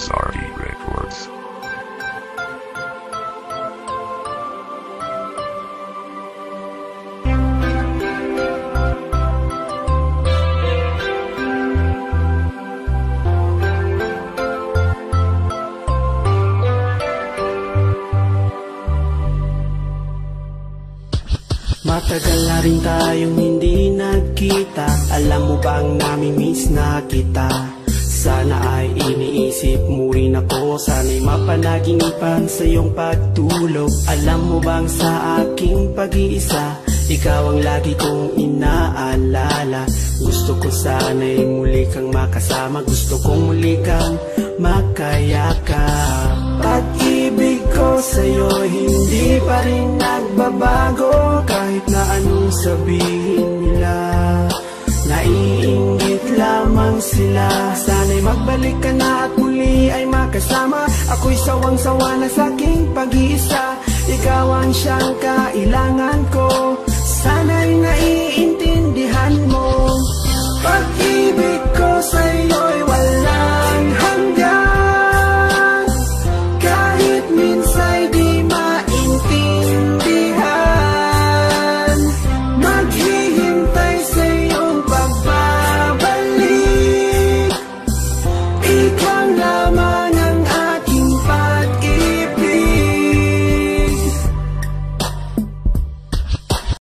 SRD Records. Matagal na rin tayong hindi nagkita. Alam mo bang nami-miss na kita? Sana ay iniisip mo rin ako. Sana'y mapanaginipan sa iyong pagtulog. Alam mo bang sa aking pag-iisa, ikaw ang lagi kong inaalala. Gusto ko sana'y muli kang makasama. Gusto kong muli kang makayakap. Pag-ibig ko sa'yo hindi pa rin nagbabago. Kahit na anong sabihin nila, naiinggit lamang sila. Sana'y magbalik ka na at muli ay makasama. Ako'y sawang-sawa na sa'king pag-iisa. Ikaw ang siyang kailangan ko. Sana'y naiintindihan mo. Pag-ibig ko sa'yo'y wala